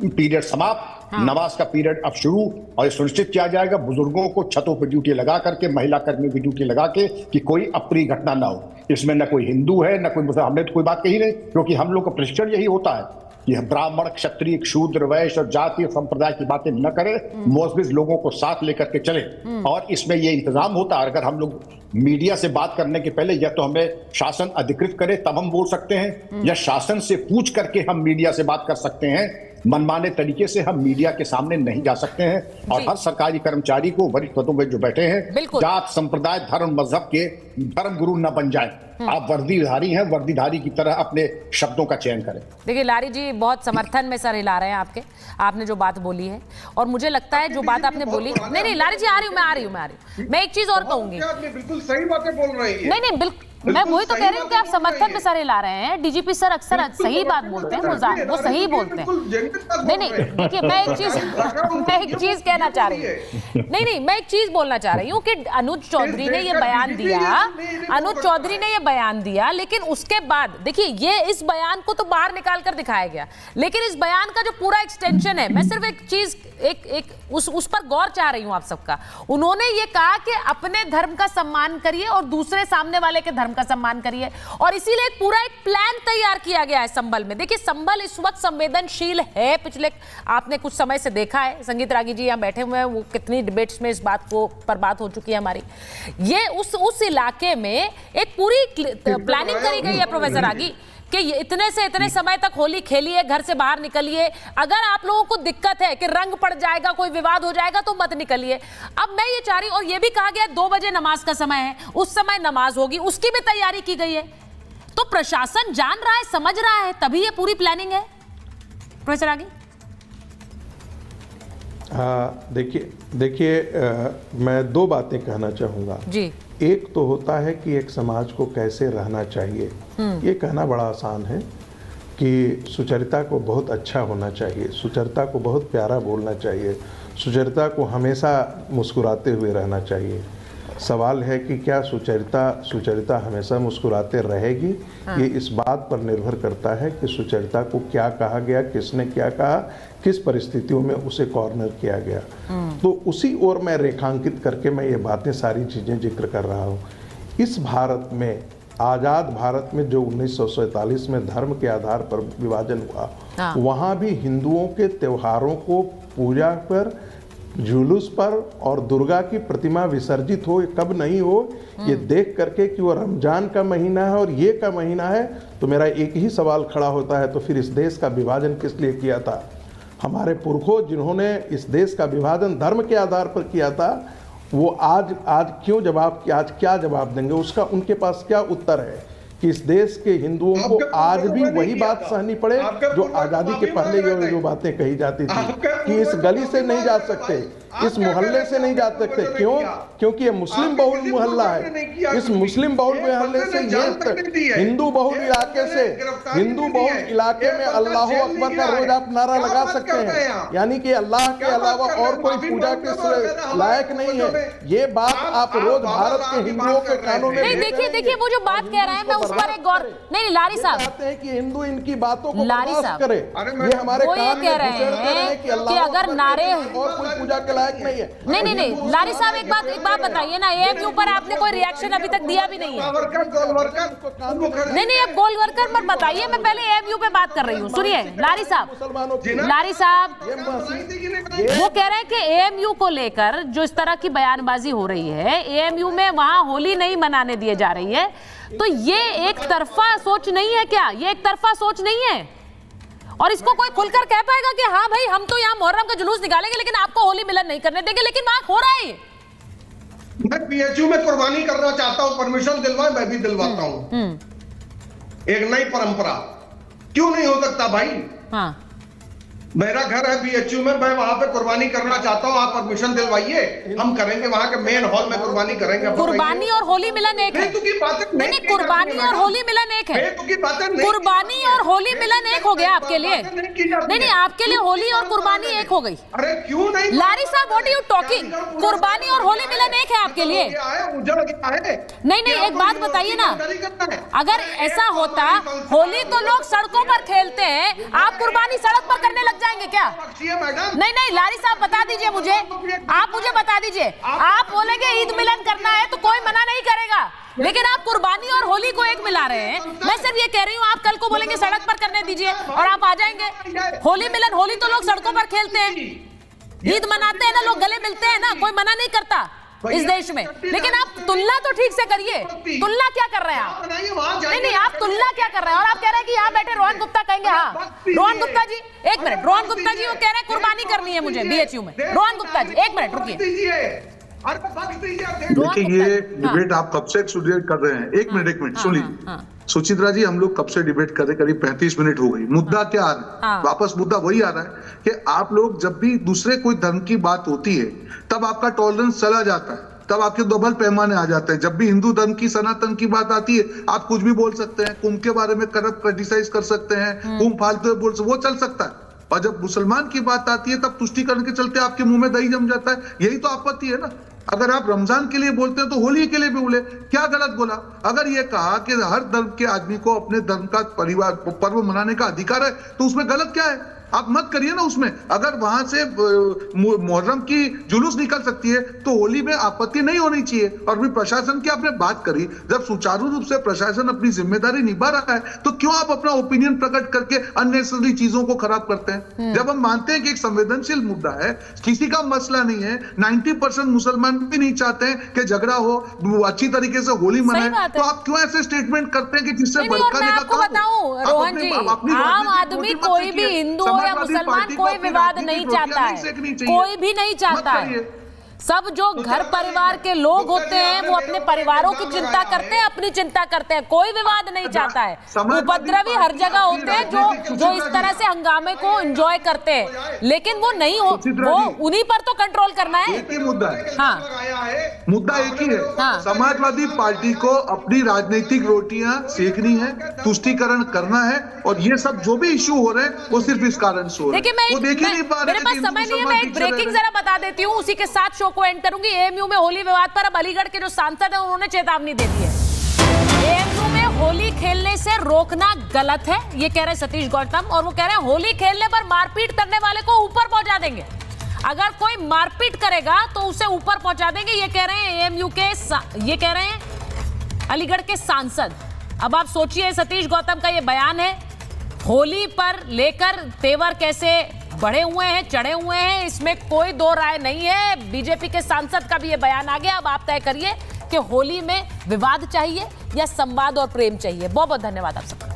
पीरियड समाप्त, नमाज का पीरियड अब शुरू। और ये सुनिश्चित किया जाएगा बुजुर्गों को छतों पर ड्यूटी लगा करके, महिला कर्मियों की ड्यूटी लगा के, कि कोई अप्रिय घटना ना हो। इसमें न कोई हिंदू है न कोई मुसलमान, हमने तो कोई बात कही नहीं, क्योंकि हम लोग का प्रशिक्षण यही होता है कि ब्राह्मण, क्षत्रिय, शूद्र, वैश्य और जातीय संप्रदाय की बातें न करें, मुअज्जिज लोगों को साथ लेकर के चले। और इसमें ये इंतजाम होता है, अगर हम लोग मीडिया से बात करने के पहले या तो हमें शासन अधिकृत करे तब हम बोल सकते हैं, या शासन से पूछ करके हम मीडिया से बात कर सकते हैं। मनमाने तरीके से हम मीडिया के सामने नहीं जा सकते हैं। और हर सरकारी कर्मचारी को वरिष्ठ पदों में जो बैठे हैं, जात, संप्रदाय, धर्म, मजहब के धर्म गुरु न बन जाए। आप वर्दीधारी हैं, वर्दीधारी की तरह अपने शब्दों का चयन करें। देखिए लारी जी बहुत समर्थन में सर हिला रहे हैं आपके, आपने जो बात बोली है, और मुझे लगता है जो बात आपने बोली, नहीं लारी जी आ रही हूँ, मैं एक चीज और कहूंगी। बिल्कुल सही बातें बोल रही है। नहीं बिल्कुल, मैं वही तो कह रही हूँ कि आप समर्थन में सर हिला रहे हैं। डीजीपी सर अक्सर सही बात बोलते हैं, वो सही बोलते हैं। नहीं देखिए, मैं एक चीज कहना चाह रही हूँ, नहीं मैं एक चीज बोलना चाह रही हूँ कि अनुज चौधरी ने ये बयान दिया, लेकिन उसके बाद देखिए ये इस बयान को तो बाहर निकाल कर दिखाया गया, लेकिन इस बयान का जो पूरा एक्सटेंशन है, मैं सिर्फ एक चीज उस पर गौर चाह रही हूं आप सबका। उन्होंने ये कहा कि अपने धर्म का सम्मान करिए और दूसरे सामने वाले के धर्म का सम्मान करिए, और इसीलिए एक पूरा एक प्लान तैयार किया गया है संभल में। देखिए संभल इस वक्त संवेदनशील है, पिछले आपने कुछ समय से देखा है, संगीत रागी जी यहाँ बैठे हुए हैं, वो कितनी डिबेट्स में इस बात पर बात हो चुकी है हमारी। ये उस इलाके में एक पूरी प्लानिंग करी गई है प्रोफेसर रागी कि इतने से इतने समय तक होली खेलिए, घर से बाहर निकलिए। अगर आप लोगों को दिक्कत है कि रंग पड़ जाएगा, कोई विवाद हो जाएगा, तो मत निकलिए। अब मैं ये चाह रही हूं, और ये भी कहा गया 2 बजे नमाज का समय है, उस समय नमाज होगी, उसकी भी तैयारी की गई है। तो प्रशासन जान रहा है, समझ रहा है, तभी ये पूरी प्लानिंग है। प्रोफेसर आगे देखिए मैं 2 बातें कहना चाहूँगा जी। एक तो होता है कि एक समाज को कैसे रहना चाहिए, ये कहना बड़ा आसान है। कि सुचरिता को बहुत अच्छा होना चाहिए, सुचरिता को बहुत प्यारा बोलना चाहिए, सुचरिता को हमेशा मुस्कुराते हुए रहना चाहिए। सवाल है कि क्या सुचरिता हमेशा मुस्कुराते रहेगी? ये इस बात पर निर्भर करता है कि सुचरिता को क्या कहा गया, किसने क्या कहा, किस परिस्थितियों में उसे कॉर्नर किया गया। तो उसी ओर मैं रेखांकित करके मैं ये बातें सारी चीज़ें जिक्र कर रहा हूँ। इस भारत में, आज़ाद भारत में जो 1947 में धर्म के आधार पर विभाजन हुआ, वहाँ भी हिंदुओं के त्योहारों को पूजा पर, जुलूस पर और दुर्गा की प्रतिमा विसर्जित हो कब नहीं हो, ये देख करके कि वो रमजान का महीना है और ये का महीना है, तो मेरा एक ही सवाल खड़ा होता है, तो फिर इस देश का विभाजन किस लिए किया था? हमारे पुरखों जिन्होंने इस देश का विभाजन धर्म के आधार पर किया था, वो आज क्यों आज क्या जवाब देंगे? उसका उनके पास क्या उत्तर है कि इस देश के हिंदुओं को आज भी वही बात सहनी पड़े जो आज़ादी के पहले जो बातें कही जाती थी कि इस गली से नहीं जा सकते, इस मोहल्ले से नहीं जा सकते। क्यों? क्योंकि ये मुस्लिम बहुल मोहल्ला है। इस मुस्लिम बहुल मोहल्ले से ये हिंदू बहुल इलाके में अल्लाह अकबर का रोज आप नारा लगा सकते हैं, यानी कि अल्लाह के अलावा और कोई पूजा के लायक नहीं है। ये बात आप रोज भारत के हिंदुओं के कानों में नहीं। देखिए वो जो बात कह रहे हैं, मैं उस पर एक गौर नहीं, लारी साहब चाहते हैं कि हिंदू इनकी बातों को लारी साहब करे। ये हमारे कान में कह रहे हैं कि अगर नारे और कोई पूजा के नहीं है। नहीं लारी साहब एक बात बताइए ना, एएमयू पर आपने कोई रिएक्शन अभी तक दिया भी नहीं है। नहीं अब गोलवरकर मत बताइए, मैं पहले एएमयू पे बात कर रही हूँ। सुनिए लारी साहब वो कह रहे हैं कि एएमयू को लेकर जो इस तरह की बयानबाजी हो रही है, एएमयू में वहां होली नहीं मनाने दिए जा रही है, तो ये एक तरफा सोच नहीं है क्या? ये एक तरफा सोच नहीं है? और इसको कोई खुलकर कह पाएगा कि हाँ भाई हम तो यहाँ मुहर्रम का जुलूस निकालेंगे लेकिन आपको होली मिलन नहीं करने देंगे, लेकिन वहां हो रहा है। मैं पीएचयू में कुर्बानी करना चाहता हूं, परमिशन दिलवाए, मैं भी दिलवाता हूं। एक नई परंपरा क्यों नहीं हो सकता भाई? हाँ। मेरा घर है बीएचयू में, मैं वहां पे कुर्बानी करना चाहता हूं, आप परमिशन दिलवाइए, हम करेंगे, वहां के मेन हॉल में कुर्बानी करेंगे। कुर्बानी और होली मिलन एक है? नहीं, कुर्बानी और होली मिलन एक है। कुर्बानी और होली मिलन एक हो गया आपके लिए? नहीं, आपके लिए होली और कुर्बानी एक हो गई। अरे क्यों नहीं लारी साहब, व्हाट आर यू टॉकिंग? कुर्बानी और होली मिलन एक है आपके लिए? नहीं, एक बात बताइए ना, अगर ऐसा होता, होली तो लोग सड़कों पर खेलते हैं, आप कुर्बानी सड़क पर करने लग जाएंगे क्या? नहीं लारी साहब बता दीजिए मुझे, आप मुझे बता दीजिए। आप बोलेंगे ईद मिलन करना है तो कोई मना नहीं करेगा, लेकिन आप कुर्बानी और होली को एक मिला रहे हैं। मैं सिर्फ ये कह रही हूँ, आप कल को बोलेंगे सड़क पर करने दीजिए और आप आ जाएंगे। होली मिलन, होली तो लोग सड़कों पर खेलते हैं, ईद मनाते हैं ना, लोग गले मिलते हैं ना, कोई मना नहीं करता इस देश में। लेकिन आप तुलना तो ठीक से करिए, तुलना क्या कर रहे हैं आप? नहीं आप तुलना क्या कर रहे हैं? और आप कह रहे हैं कि यहाँ बैठे रोहन गुप्ता कहेंगे, हाँ रोहन गुप्ता जी एक मिनट, रोहन गुप्ता जी वो कह रहे हैं कुर्बानी करनी है मुझे बीएचयू में। रोहन गुप्ता जी एक मिनट रुकिए। देखिए ये डिबेट आप कब से शुरू कर रहे हैं? एक मिनट सुन लीजिए सुचित्रा जी, हम लोग कब से डिबेट कर रहे, करीब 35 मिनट हो गई। मुद्दा क्या आ रहा है? वापस मुद्दा वही आ रहा है कि आप लोग जब भी दूसरे कोई धर्म की बात होती है तब आपका टॉलरेंस चला जाता है, तब आपके डबल पैमाने आ जाते हैं। जब भी हिंदू धर्म की, सनातन की बात आती है, आप कुछ भी बोल सकते हैं, कुंभ के बारे में क्रिटिसाइज कर सकते हैं, कुंभ फालतू बोल सकते, वो चल सकता है। और जब मुसलमान की बात आती है तब तुष्टिकरण के चलते आपके मुंह में दही जम जाता है। यही तो आपत्ति है ना। अगर आप रमजान के लिए बोलते हैं तो होली के लिए भी बोले, क्या गलत बोला? अगर ये कहा कि हर धर्म के आदमी को अपने धर्म का पर्व मनाने का अधिकार है तो उसमें गलत क्या है? आप मत करिए ना उसमें। अगर वहां से मुहर्रम की जुलूस निकल सकती है तो होली में आपत्ति नहीं होनी चाहिए। और भी प्रशासन की आपने बात करी, जब सुचारू रूप से प्रशासन अपनी जिम्मेदारी निभा रहा है तो क्यों आप अपना ओपिनियन प्रकट करके अननेसेसरी चीजों को खराब करते हैं? जब हम मानते हैं कि एक संवेदनशील मुद्दा है, किसी का मसला नहीं है, 90% मुसलमान भी नहीं चाहते हैं कि झगड़ा हो, अच्छी तरीके से होली मनाए, तो आप क्यों ऐसे स्टेटमेंट करते हैं कि जिससे भड़काने का काम हो? रोहन जी, आम आदमी कोई भी हिंदू या मुसलमान कोई विवाद नहीं चाहता है, कोई भी नहीं चाहता है। सब जो घर परिवार के लोग होते हैं वो अपने परिवारों की चिंता करते हैं, अपनी चिंता करते हैं, कोई विवाद नहीं चाहता है। उपद्रवी हर जगह होते हैं जो इस तरह से हंगामे को एंजॉय करते हैं, लेकिन वो नहीं हो, वो उन्हीं पर तो कंट्रोल करना है। एक ही मुद्दा है। हाँ, मुद्दा एक ही है। हाँ। समाजवादी पार्टी को अपनी राजनीतिक रोटियां सेकनी है, तुष्टीकरण करना है, और ये सब जो भी इश्यू हो रहे हैं वो सिर्फ इस कारण से हो रहे हैं। वो देख ही नहीं पा रहे। मेरे पास समय नहीं है, मैं एक ब्रेकिंग जरा बता देती हूँ, उसी के साथ शो को एंड करूंगी। एएमयू में होली विवाद पर अब अलीगढ़ के जो सांसद हैं उन्होंने चेतावनी दे दी है। एएमयू में होली खेलने से रोकना गलत है, ये कह रहे हैं सतीश गौतम, और वो कह रहे हैं होली खेलने पर मारपीट करने वाले को ऊपर पहुंचा देंगे। अगर कोई मारपीट करेगा तो उसे ऊपर पहुंचा देंगे, ये कह रहे हैं एएमयू के, ये कह रहे हैं अलीगढ़ के सांसद। अब आप सोचिए, सतीश गौतम का ये बयान है, होली पर लेकर तेवर कैसे बढ़े हुए हैं, चढ़े हुए हैं, इसमें कोई दो राय नहीं है। बीजेपी के सांसद का भी ये बयान आ गया। अब आप तय करिए कि होली में विवाद चाहिए या संवाद और प्रेम चाहिए। बहुत बहुत धन्यवाद आप सबका।